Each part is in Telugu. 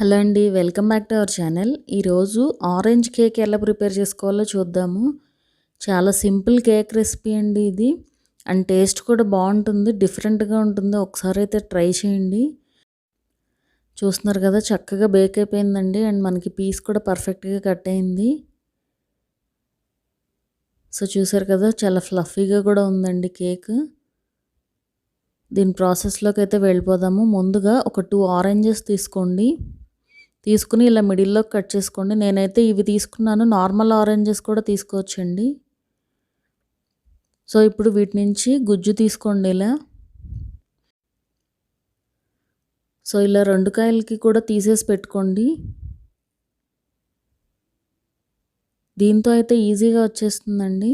హలో అండి, welcome back to our channel. ఈరోజు ఆరెంజ్ కేక్ ఎలా ప్రిపేర్ చేసుకోవాలో చూద్దాము. చాలా సింపుల్ కేక్ రెసిపీ అండి ఇది. అండ్ టేస్ట్ కూడా బాగుంటుంది, డిఫరెంట్గా ఉంటుంది. ఒకసారి అయితే ట్రై చేయండి. చూస్తున్నారు కదా, చక్కగా బేక్ అయిపోయిందండి. అండ్ మనకి పీస్ కూడా పర్ఫెక్ట్గా కట్ అయింది. సో చూసారు కదా, చాలా ఫ్లఫీగా కూడా ఉందండి కేక్. దీని ప్రాసెస్లోకి అయితే వెళ్ళిపోదాము. ముందుగా ఒక 2 ఆరెంజెస్ తీసుకుని ఇలా మిడిల్లో కట్ చేసుకోండి. నేనైతే ఇవి తీసుకున్నాను, నార్మల్ ఆరెంజెస్ కూడా తీసుకోవచ్చండి. సో ఇప్పుడు వీటి నుంచి గుజ్జు తీసుకోండి ఇలా. సో ఇలా 2 కాయలకి కూడా తీసేసి పెట్టుకోండి. దీంతో అయితే ఈజీగా వచ్చేస్తుందండి.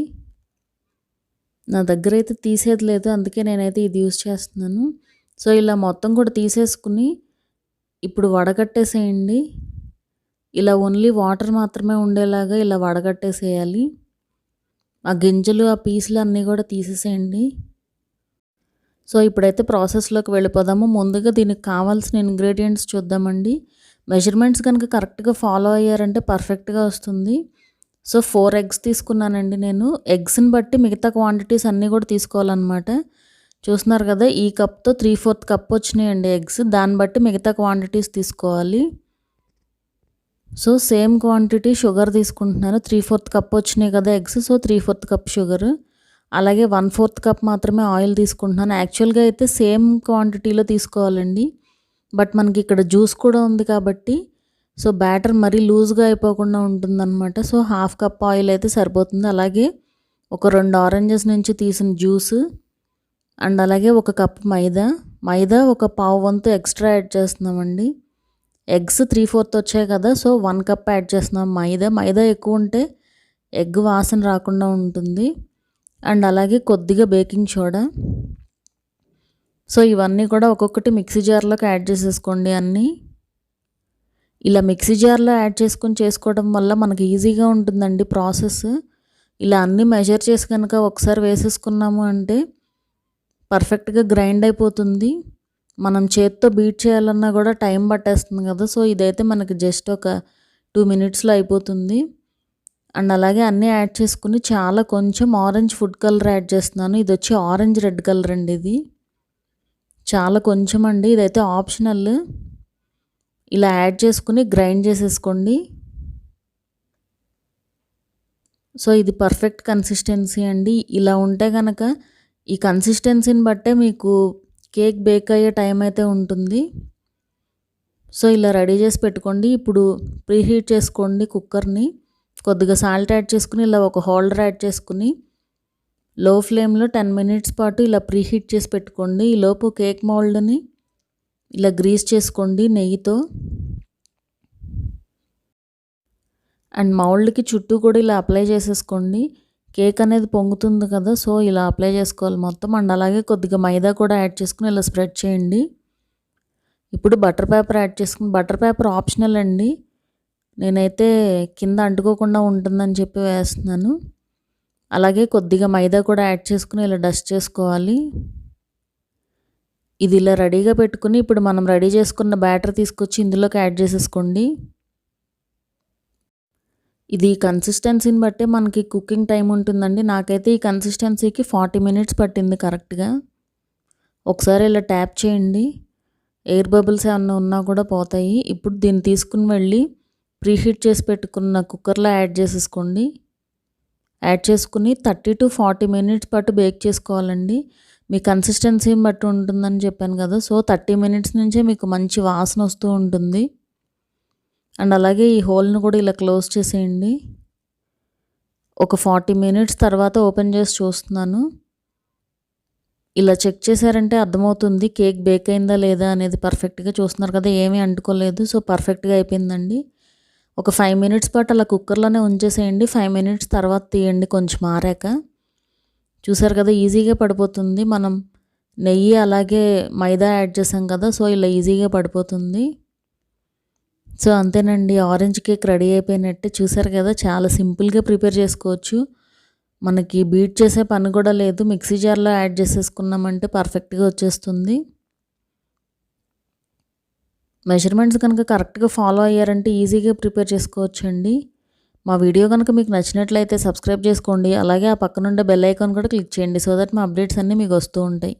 నా దగ్గర అయితే తీసేది లేదు, అందుకే నేనైతే ఇది యూజ్ చేస్తున్నాను. సో ఇలా మొత్తం కూడా తీసేసుకుని ఇప్పుడు వడగట్టేసేయండి. ఇలా ఓన్లీ వాటర్ మాత్రమే ఉండేలాగా ఇలా వడగట్టేసేయాలి. ఆ గింజలు, ఆ పీసులు అన్నీ కూడా తీసేసేయండి. సో ఇప్పుడైతే ప్రాసెస్లోకి వెళ్ళిపోదాము. ముందుగా దీనికి కావాల్సిన ఇంగ్రీడియంట్స్ చూద్దామండి. మెజర్మెంట్స్ కనుక కరెక్ట్గా ఫాలో అయ్యారంటే పర్ఫెక్ట్గా వస్తుంది. సో 4 ఎగ్స్ తీసుకున్నానండి నేను. ఎగ్స్ని బట్టి మిగతా క్వాంటిటీస్ అన్నీ కూడా తీసుకోవాలన్నమాట. చూస్తున్నారు కదా, ఈ కప్తో 3/4 కప్ వచ్చినాయండి ఎగ్స్. దాన్ని బట్టి మిగతా క్వాంటిటీస్ తీసుకోవాలి. సో సేమ్ క్వాంటిటీ షుగర్ తీసుకుంటున్నాను. 3/4 కప్ వచ్చినాయి కదా ఎగ్స్, సో 3/4 కప్ షుగర్. అలాగే 1/4 కప్ మాత్రమే ఆయిల్ తీసుకుంటున్నాను. యాక్చువల్గా అయితే సేమ్ క్వాంటిటీలో తీసుకోవాలండి, బట్ మనకి ఇక్కడ జ్యూస్ కూడా ఉంది కాబట్టి సో బ్యాటర్ మరీ లూజ్గా అయిపోకుండా ఉంటుందన్నమాట. సో 1/2 కప్ ఆయిల్ అయితే సరిపోతుంది. అలాగే ఒక 2 ఆరెంజెస్ నుంచి తీసిన జ్యూస్, అండ్ అలాగే 1 కప్ మైదా ఒక పావు వంతు ఎక్స్ట్రా యాడ్ చేస్తున్నామండి. ఎగ్స్ 3/4 వచ్చాయి కదా, సో 1 కప్ యాడ్ చేస్తున్నాం మైదా ఎక్కువ ఉంటే ఎగ్ వాసన రాకుండా ఉంటుంది. అండ్ అలాగే కొద్దిగా బేకింగ్ సోడా. సో ఇవన్నీ కూడా ఒక్కొక్కటి మిక్సీ జార్లోకి యాడ్ చేసేసుకోండి అన్నీ. ఇలా మిక్సీ జార్లో యాడ్ చేసుకొని చేసుకోవడం వల్ల మనకి ఈజీగా ఉంటుందండి ప్రాసెస్. ఇలా అన్నీ మెజర్ చేసి కనుక ఒకసారి వేసేసుకున్నాము అంటే పర్ఫెక్ట్గా గ్రైండ్ అయిపోతుంది. మనం చేత్తో బీట్ చేయాలన్నా కూడా టైం పట్టేస్తుంది కదా, సో ఇదైతే మనకి జస్ట్ ఒక 2 మినిట్స్లో అయిపోతుంది. అండ్ అలాగే అన్నీ యాడ్ చేసుకుని చాలా కొంచెం ఆరెంజ్ ఫుడ్ కలర్ యాడ్ చేస్తున్నాను. ఇది వచ్చి ఆరెంజ్ రెడ్ కలర్ అండి. ఇది చాలా కొంచెం అండి, ఇదైతే ఆప్షనల్. ఇలా యాడ్ చేసుకుని గ్రైండ్ చేసేసుకోండి. సో ఇది పర్ఫెక్ట్ కన్సిస్టెన్సీ అండి. ఇలా ఉంటే కనుక ఈ కన్సిస్టెన్సీని బట్టే మీకు కేక్ బేక్ అయ్యే టైం అయితే ఉంటుంది. సో ఇలా రెడీ చేసి పెట్టుకోండి. ఇప్పుడు ప్రీహీట్ చేసుకోండి కుక్కర్ని. కొద్దిగా సాల్ట్ యాడ్ చేసుకుని ఇలా ఒక హోల్డర్ యాడ్ చేసుకుని లో ఫ్లేమ్లో 10 మినిట్స్ పాటు ఇలా ప్రీహీట్ చేసి పెట్టుకోండి. ఈలోపు కేక్ మౌల్డ్ని ఇలా గ్రీస్ చేసుకోండి నెయ్యితో. అండ్ మౌల్డ్కి చుట్టూ కూడా ఇలా అప్లై చేసేసుకోండి. కేక్ అనేది పొంగుతుంది కదా, సో ఇలా అప్లై చేసుకోవాలి మొత్తం. అండ్ అలాగే కొద్దిగా మైదా కూడా యాడ్ చేసుకుని ఇలా స్ప్రెడ్ చేయండి. ఇప్పుడు బటర్ పేపర్ యాడ్ చేసుకుని, బటర్ పేపర్ ఆప్షనల్ అండి, నేనైతే కింద అంటుకోకుండా ఉంటుందని చెప్పి వేస్తున్నాను. అలాగే కొద్దిగా మైదా కూడా యాడ్ చేసుకుని ఇలా డస్ట్ చేసుకోవాలి. ఇది ఇలా రెడీగా పెట్టుకుని ఇప్పుడు మనం రెడీ చేసుకున్న బ్యాటర్ తీసుకొచ్చి ఇందులోకి యాడ్ చేసేసుకోండి. ఇది కన్సిస్టెన్సీని బట్టే మనకి కుకింగ్ టైం ఉంటుందండి. నాకైతే ఈ కన్సిస్టెన్సీకి 40 మినిట్స్ పట్టింది కరెక్ట్గా. ఒకసారి ఇలా ట్యాప్ చేయండి, ఎయిర్ బబుల్స్ ఏమన్నా ఉన్నా కూడా పోతాయి. ఇప్పుడు దీన్ని తీసుకుని వెళ్ళి ప్రీహీట్ చేసి పెట్టుకున్న కుక్కర్లో యాడ్ చేసేసుకోండి. యాడ్ చేసుకుని 30 to 40 మినిట్స్ పాటు బేక్ చేసుకోవాలండి. మీ కన్సిస్టెన్సీని బట్టి ఉంటుందని చెప్పాను కదా, సో 30 మినిట్స్ నుంచే మీకు మంచి వాసన వస్తూ ఉంటుంది. అండ్ అలాగే ఈ హోల్ని కూడా ఇలా క్లోజ్ చేసేయండి. ఒక 40 మినిట్స్ తర్వాత ఓపెన్ చేసి చూస్తున్నాను. ఇలా చెక్ చేశారంటే అర్థమవుతుంది కేక్ బేక్ అయిందా లేదా అనేది. పర్ఫెక్ట్గా చూస్తున్నారు కదా, ఏమీ అంటుకోలేదు. సో పర్ఫెక్ట్గా అయిపోయిందండి. ఒక 5 మినిట్స్ పాటు అలా కుక్కర్లోనే ఉంచేసేయండి. 5 మినిట్స్ తర్వాత తీయండి కొంచెం ఆరాక. చూసారు కదా, ఈజీగా పడిపోతుంది. మనం నెయ్యి అలాగే మైదా యాడ్ చేసాం కదా, సో ఇలా ఈజీగా పడిపోతుంది. సో అంతేనండి, ఆరెంజ్ కేక్ రెడీ అయిపోయినట్టే. చూసారు కదా, చాలా సింపుల్గా ప్రిపేర్ చేసుకోవచ్చు. మనకి బీట్ చేసే పని కూడా లేదు. మిక్సీ జార్లో యాడ్ చేసేసుకున్నామంటే పర్ఫెక్ట్గా వచ్చేస్తుంది. మెజర్మెంట్స్ కనుక కరెక్ట్గా ఫాలో అయ్యారంటే ఈజీగా ప్రిపేర్ చేసుకోవచ్చండి. మా వీడియో కనుక మీకు నచ్చినట్లయితే సబ్స్క్రైబ్ చేసుకోండి. అలాగే ఆ పక్కనుండే బెల్ ఐకాన్ కూడా క్లిక్ చేయండి. సో దట్ మా అప్డేట్స్ అన్నీ మీకు వస్తూ ఉంటాయి.